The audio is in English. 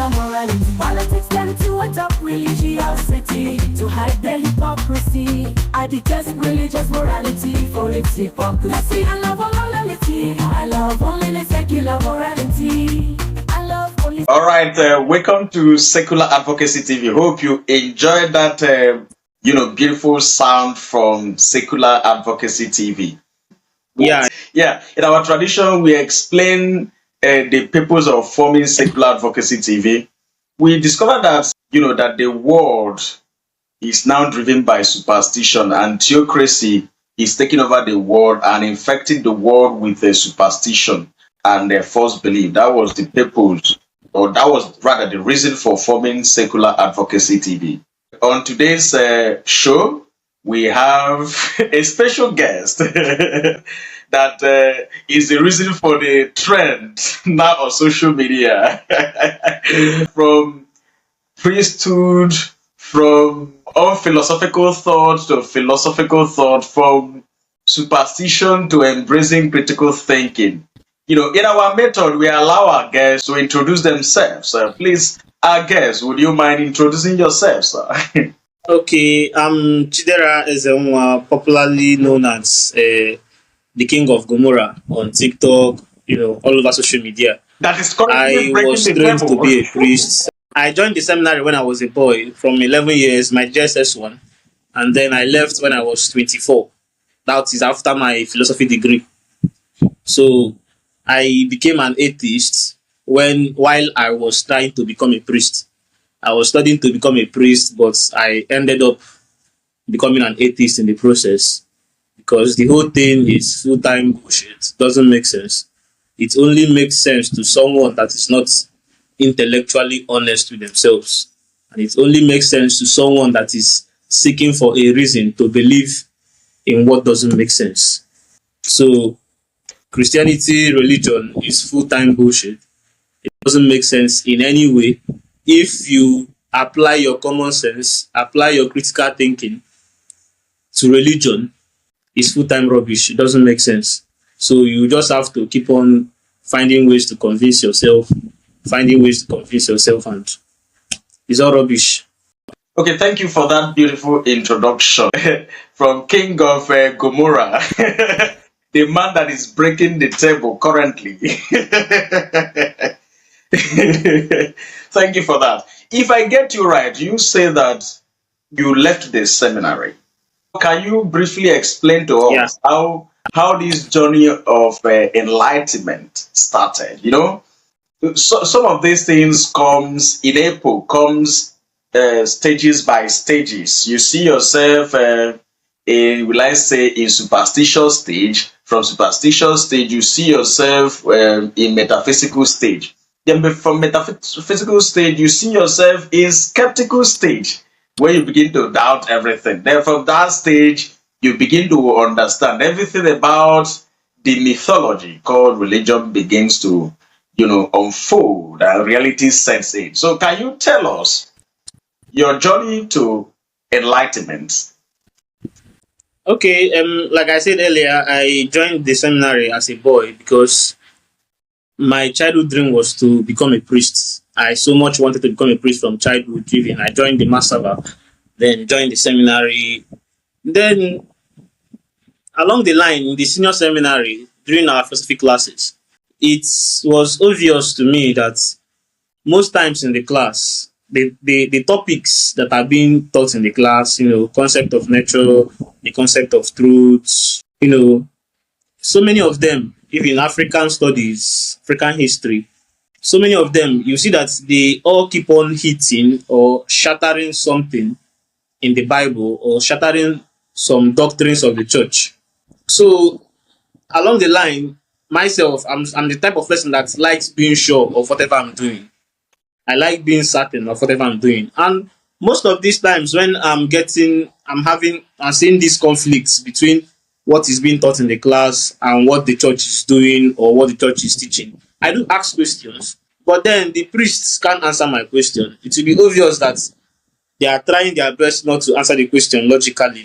secular morality. Politics tend to adopt religiosity to hide their hypocrisy. I detest religious morality for its hypocrisy. I love morality. I love only the secular morality. I love only. All right, welcome to Secular Advocacy TV. Hope you enjoyed that, beautiful sound from Secular Advocacy TV. Yeah, Yeah, in our tradition, we explain the purpose of forming Secular Advocacy TV. We discovered that, that the world is now driven by superstition, and theocracy is taking over the world and infecting the world with a superstition and a false belief. That was the purpose, or that was rather the reason for forming Secular Advocacy TV. On today's show, we have a special guest that is the reason for the trend now on social media. From priesthood, from unphilosophical thought to philosophical thought, from superstition to embracing critical thinking. In our method, we allow our guests to introduce themselves. Please, our guests, would you mind introducing yourself, sir? okay. Chidera is popularly known as the King of Gomorrah on TikTok, all over social media. That is currently I breaking was the trained to devil. be a priest. I joined the seminary when I was a boy from 11 years, my JSS1, and then I left when I was 24. That is after my philosophy degree. So I became an atheist while I was trying to become a priest. I was studying to become a priest, but I ended up becoming an atheist in the process because the whole thing is full-time bullshit. Doesn't make sense. It only makes sense to someone that is not intellectually honest with themselves. And it only makes sense to someone that is seeking for a reason to believe in what doesn't make sense. So Christianity, religion is full-time bullshit. It doesn't make sense in any way. If you apply your common sense, apply your critical thinking to religion, it's full-time rubbish. It doesn't make sense. So you just have to keep on finding ways to convince yourself, and it's all rubbish. Okay, thank you for that beautiful introduction from King of Gomorrah, the man that is breaking the table currently. Thank you for that. If I get you right, you say that you left the seminary. Can you briefly explain to Yeah. us how this journey of enlightenment started? So, some of these things comes in epoch, comes stages by stages. You see yourself in superstitious stage. From superstitious stage, you see yourself in metaphysical stage. Then from metaphysical stage, you see yourself in skeptical stage, where you begin to doubt everything. Then from that stage, you begin to understand everything about the mythology called religion begins to, unfold and reality sets in. So can you tell us your journey to enlightenment? Okay, like I said earlier, I joined the seminary as a boy because my childhood dream was to become a priest. I so much wanted to become a priest from childhood even. I joined the Massava, then joined the seminary. Then along the line in the senior seminary, during our philosophy classes, it was obvious to me that most times in the class, the topics that are being taught in the class, concept of nature, the concept of truths, so many of them, even African studies, African history, so many of them, you see that they all keep on hitting or shattering something in the Bible or shattering some doctrines of the church. So along the line, myself, I'm the type of person that likes being sure of whatever I'm doing. I like being certain of whatever I'm doing. And most of these times when I'm seeing these conflicts between what is being taught in the class and what the church is doing or what the church is teaching, I do ask questions. But then the priests can't answer my question. It will be obvious that they are trying their best not to answer the question logically.